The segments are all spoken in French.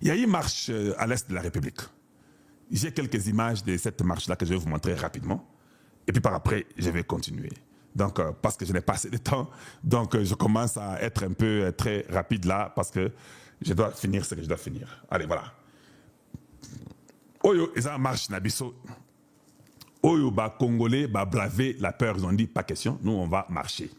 Il y a une marche à l'est de la République. J'ai quelques images de cette marche-là que je vais vous montrer rapidement. Et puis par après, je vais continuer. Donc, parce que je n'ai pas assez de temps, donc je commence à être un peu très rapide là, parce que je dois finir ce que je dois finir. Allez, voilà. Oyo, ils ont marche Nabiso. Oyo, bah, Congolais, bah, braver la peur. Ils ont dit, pas question, nous, on va marcher.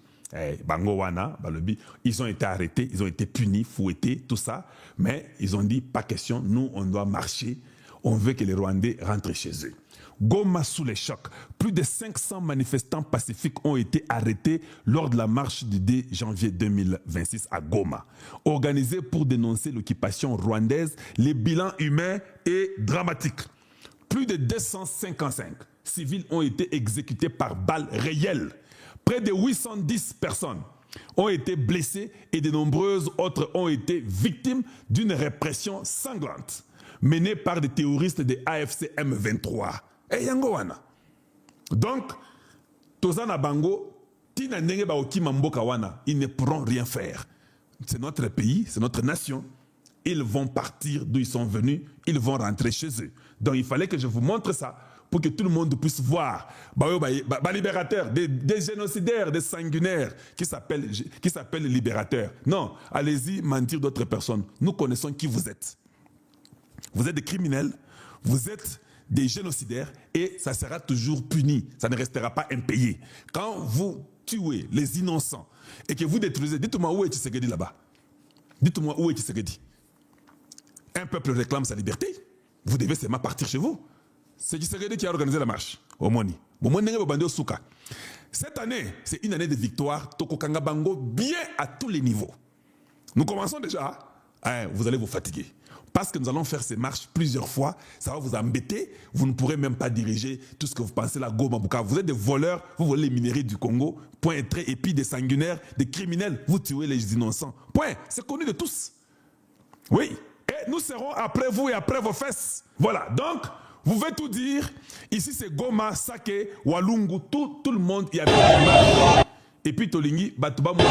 Bango Wana, Balobi, ils ont été arrêtés, ils ont été punis, fouettés, tout ça. Mais ils ont dit, pas question, nous, on doit marcher. On veut que les Rwandais rentrent chez eux. Goma sous les chocs. Plus de 500 manifestants pacifiques ont été arrêtés lors de la marche du 2 janvier 2026 à Goma. Organisée pour dénoncer l'occupation rwandaise, le bilan humain est dramatique. Plus de 255 civils ont été exécutés par balles réelles. Près de 810 personnes ont été blessées et de nombreuses autres ont été victimes d'une répression sanglante menée par des terroristes de AFC M23. Et Yangowana. Donc, Tozana Bango, Tina Nenge Baoki Mamboka Wana, ils ne pourront rien faire. C'est notre pays, c'est notre nation. Ils vont partir d'où ils sont venus, ils vont rentrer chez eux. Donc, il fallait que je vous montre ça pour que tout le monde puisse voir libérateurs, des génocidaires, des sanguinaires qui s'appellent libérateurs. Non, allez-y mentir d'autres personnes. Nous connaissons qui vous êtes. Vous êtes des criminels, vous êtes des génocidaires et ça sera toujours puni. Ça ne restera pas impayé. Quand vous tuez les innocents et que vous détruisez, dites-moi où est Tshisekedi là-bas. Dites-moi où est Tshisekedi. Un peuple réclame sa liberté. Vous devez seulement partir chez vous. C'est Tshisekedi qui a organisé la marche. Omoni. Cette année, c'est une année de victoire. Tokokanga Bango bien à tous les niveaux. Nous commençons déjà. Vous allez vous fatiguer. Parce que nous allons faire ces marches plusieurs fois, ça va vous embêter. Vous ne pourrez même pas diriger tout ce que vous pensez là, Goma, Bukavu. Vous êtes des voleurs, vous volez les minerais du Congo, point très, et puis des sanguinaires, des criminels, vous tuez les innocents. Point, c'est connu de tous. Oui, et nous serons après vous et après vos fesses. Voilà, donc, vous pouvez tout dire. Ici, c'est Goma, Sake, Walungu, tout le monde y a des marches. Et puis Tolingi, Batuba Moussa.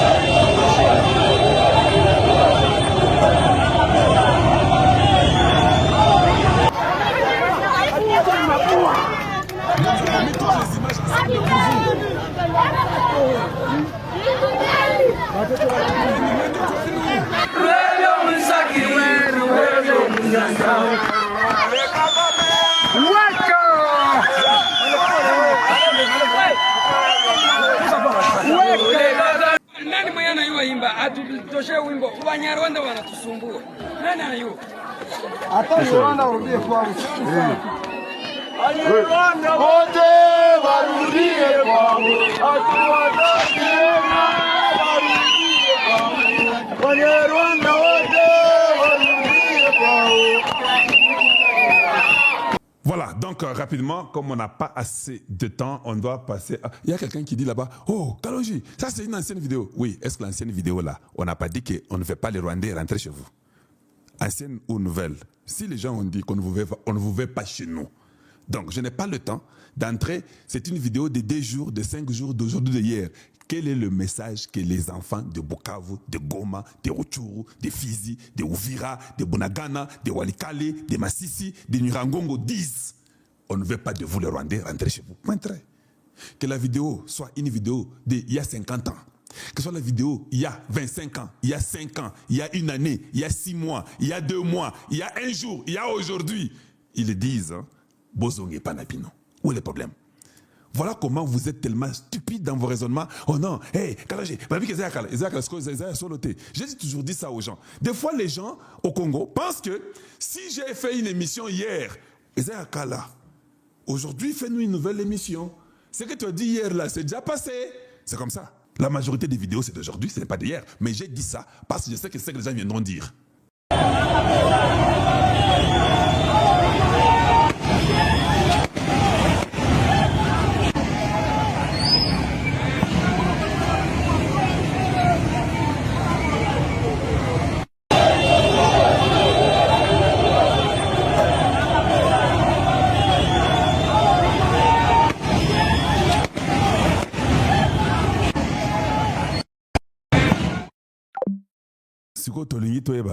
Nani mwenye anayua imba atutoshe wimbo Wanyarwanda wanatusumbua. Nani anayua? Hata Rwanda urudie kwao. Wanyarwanda wote warudie kwao. Hatuwataki tena warudie kwao. Wanyarwanda wote warudie kwao. Voilà, donc rapidement, comme on n'a pas assez de temps, on doit passer à... Il y a quelqu'un qui dit là-bas, oh, Kalonji, ça c'est une ancienne vidéo. Oui, est-ce que l'ancienne vidéo là, on n'a pas dit qu'on ne veut pas les Rwandais rentrer chez vous? Ancienne ou nouvelle? Si les gens ont dit qu'on ne vous veut pas chez nous. Donc, je n'ai pas le temps d'entrer. C'est une vidéo de 2 jours, de 5 jours, d'aujourd'hui, d'hier. Quel est le message que les enfants de Bukavu, de Goma, de Rutshuru, de Fizi, de Uvira, de Bunagana, de Walikale, de Masisi, de Nyiragongo disent? On ne veut pas de vous les Rwandais rentrer chez vous. Point très. Que la vidéo soit une vidéo d'il y a 50 ans. Que ce soit la vidéo il y a 25 ans, il y a 5 ans, il y a une année, il y a 6 mois, il y a 2 mois, il y a un jour, il y a aujourd'hui. Ils disent, Bozongue Panapino. Où est le problème? Voilà comment vous êtes tellement stupide dans vos raisonnements. Oh non, hey, Kalangé, j'ai toujours dit ça aux gens. Des fois, les gens au Congo pensent que si j'ai fait une émission hier, aujourd'hui, fais-nous une nouvelle émission. Ce que tu as dit hier là, c'est déjà passé. C'est comme ça. La majorité des vidéos, c'est d'aujourd'hui, ce n'est pas d'hier. Mais j'ai dit ça parce que je sais que c'est ce que les gens viendront dire.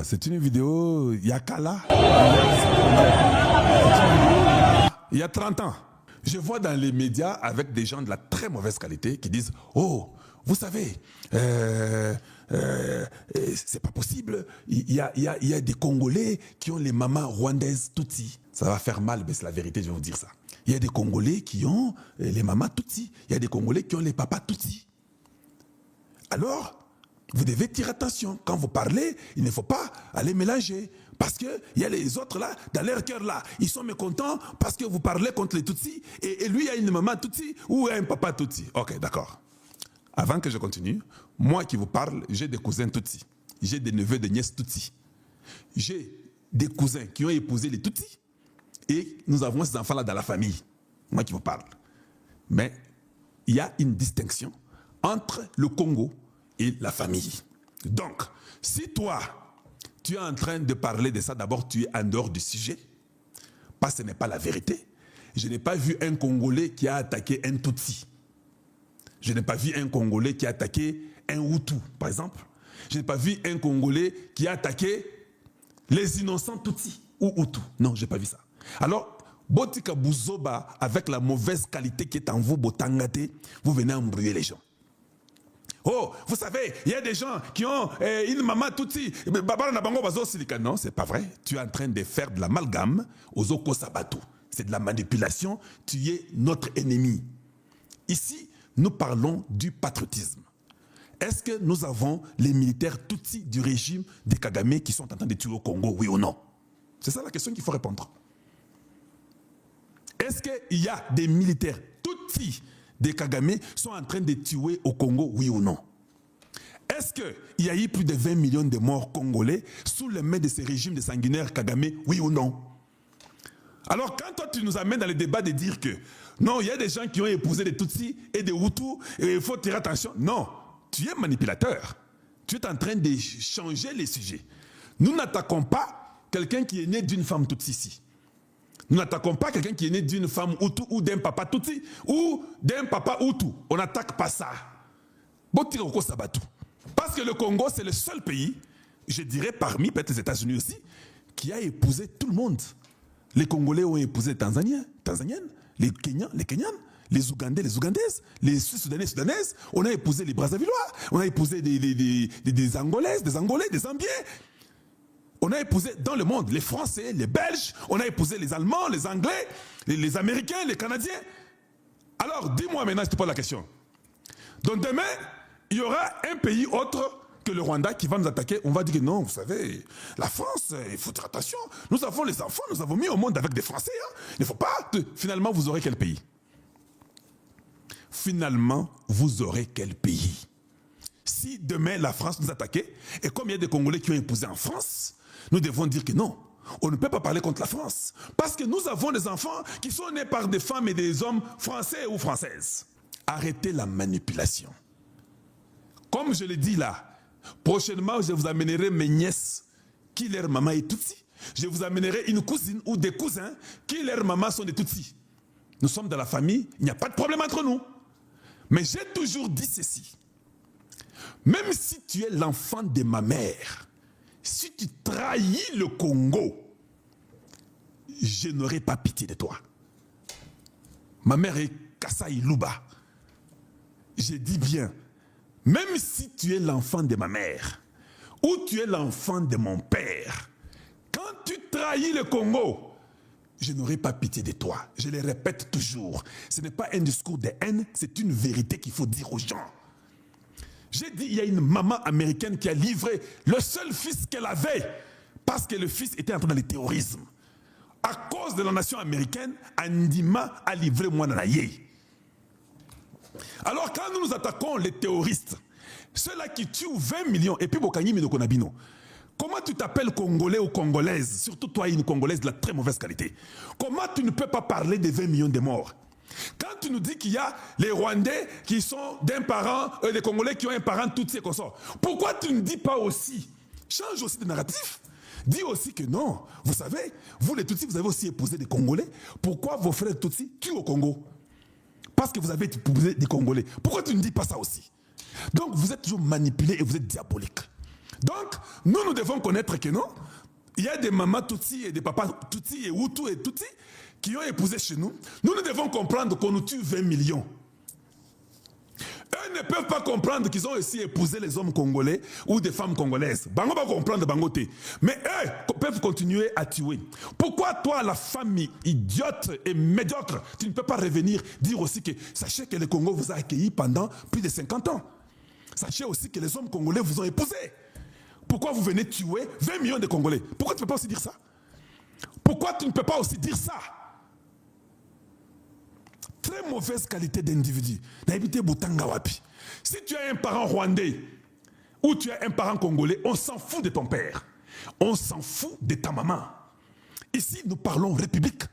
C'est une vidéo Yakala. Il y a 30 ans. Je vois dans les médias avec des gens de la très mauvaise qualité qui disent « Oh, vous savez, c'est pas possible. Il y a des Congolais qui ont les mamans rwandaises Tutsi. » Ça va faire mal, mais c'est la vérité, je vais vous dire ça. Il y a des Congolais qui ont les mamans Tutsi. Il y a des Congolais qui ont les papas Tutsi. Alors, vous devez tirer attention. Quand vous parlez, il ne faut pas aller mélanger. Parce qu'il y a les autres là, dans leur cœur là, ils sont mécontents parce que vous parlez contre les Tutsis et lui a une maman Tutsi ou un papa Tutsi. Ok, d'accord. Avant que je continue, moi qui vous parle, j'ai des cousins Tutsi. J'ai des neveux, des nièces Tutsi. J'ai des cousins qui ont épousé les Tutsis et nous avons ces enfants là dans la famille. Moi qui vous parle. Mais il y a une distinction entre le Congo et la famille. Donc, si toi, tu es en train de parler de ça, d'abord tu es en dehors du sujet, parce que ce n'est pas la vérité. Je n'ai pas vu un Congolais qui a attaqué un Tutsi. Je n'ai pas vu un Congolais qui a attaqué un Hutu, par exemple. Je n'ai pas vu un Congolais qui a attaqué les innocents Tutsi ou Hutu. Non, je n'ai pas vu ça. Alors, Botika Bouzoba, avec la mauvaise qualité qui est en vous, Botangate, vous venez embrouiller les gens. Oh, vous savez, il y a des gens qui ont une maman Tutsi. Non, c'est pas vrai. Tu es en train de faire de l'amalgame aux Oko Sabato. C'est de la manipulation. Tu es notre ennemi. Ici, nous parlons du patriotisme. Est-ce que nous avons les militaires Tutsi du régime des Kagame qui sont en train de tuer au Congo, oui ou non? C'est ça la question qu'il faut répondre. Est-ce qu'il y a des militaires Tutsi des Kagame sont en train de tuer au Congo, oui ou non? Est-ce qu'il y a eu plus de 20 millions de morts congolais sous les mains de ces régimes de sanguinaires Kagame, oui ou non? Alors quand toi tu nous amènes dans le débat de dire que non, il y a des gens qui ont épousé des Tutsis et des Hutus et il faut tirer attention. Non, tu es manipulateur. Tu es en train de changer les sujets. Nous n'attaquons pas quelqu'un qui est né d'une femme Tutsi ici. Nous n'attaquons pas quelqu'un qui est né d'une femme Hutu ou d'un papa Tutsi ou d'un papa Hutu. On n'attaque pas ça. Parce que le Congo, c'est le seul pays, je dirais parmi peut-être les États-Unis aussi, qui a épousé tout le monde. Les Congolais ont épousé les Tanzaniennes, les Kenyans, les Ougandais, les Ougandaises, les Soudanais, Soudanaises. On a épousé les Brassavillois, on a épousé des Angolaises, des Angolais, des Zambiens. On a épousé dans le monde les Français, les Belges, on a épousé les Allemands, les Anglais, les Américains, les Canadiens. Alors, dis-moi maintenant, je te pose la question. Donc demain, il y aura un pays autre que le Rwanda qui va nous attaquer. On va dire que non, vous savez, la France, il faut faire attention. Nous avons les enfants, nous avons mis au monde avec des Français. Hein. Il ne faut pas... Finalement, vous aurez quel pays? Finalement, vous aurez quel pays? Si demain, la France nous attaquait, et comme il y a des Congolais qui ont épousé en France, nous devons dire que non, on ne peut pas parler contre la France. Parce que nous avons des enfants qui sont nés par des femmes et des hommes français ou françaises. Arrêtez la manipulation. Comme je l'ai dit là, prochainement, je vous amènerai mes nièces qui leur maman est Tutsi. Je vous amènerai une cousine ou des cousins qui leur maman sont des Tutsi. Nous sommes dans la famille, il n'y a pas de problème entre nous. Mais j'ai toujours dit ceci. Même si tu es l'enfant de ma mère, si tu trahis le Congo, je n'aurai pas pitié de toi. Ma mère est Kasai Luba. Je dis bien, même si tu es l'enfant de ma mère, ou tu es l'enfant de mon père, quand tu trahis le Congo, je n'aurai pas pitié de toi. Je le répète toujours. Ce n'est pas un discours de haine, c'est une vérité qu'il faut dire aux gens. J'ai dit, il y a une maman américaine qui a livré le seul fils qu'elle avait parce que le fils était entré dans le terrorisme. À cause de la nation américaine, Andima a livré Mouananaye. Alors quand nous nous attaquons les terroristes, ceux-là qui tuent 20 millions, et puis Bokanyi Minokonabino, comment tu t'appelles Congolais ou Congolaise, surtout toi une Congolaise de la très mauvaise qualité, comment tu ne peux pas parler des 20 millions de morts? Quand tu nous dis qu'il y a les Rwandais qui sont d'un parent, les Congolais qui ont un parent Tutsi et consort, pourquoi tu ne dis pas aussi, change aussi de narratif, dis aussi que non, vous savez, vous les Tutsis, vous avez aussi épousé des Congolais, pourquoi vos frères Tutsis tuent au Congo? Parce que vous avez épousé des Congolais. Pourquoi tu ne dis pas ça aussi? Donc vous êtes toujours manipulé et vous êtes diabolique. Donc, nous devons connaître que non, il y a des mamans Tutsi et des papas Tutsi et Hutu et Tutsi qui ont épousé chez nous. Nous devons comprendre qu'on nous tue 20 millions. Eux ne peuvent pas comprendre qu'ils ont aussi épousé les hommes congolais ou des femmes congolaises. Bango va comprendre Bangoté. Mais eux peuvent continuer à tuer. Pourquoi toi, la famille idiote et médiocre, tu ne peux pas revenir dire aussi que sachez que le Congo vous a accueilli pendant plus de 50 ans. Sachez aussi que les hommes congolais vous ont épousé. Pourquoi vous venez tuer 20 millions de Congolais? Pourquoi tu ne peux pas aussi dire ça? Pourquoi tu ne peux pas aussi dire ça? Très mauvaise qualité d'individu. Si tu as un parent rwandais ou tu as un parent congolais, on s'en fout de ton père. On s'en fout de ta maman. Ici, nous parlons République.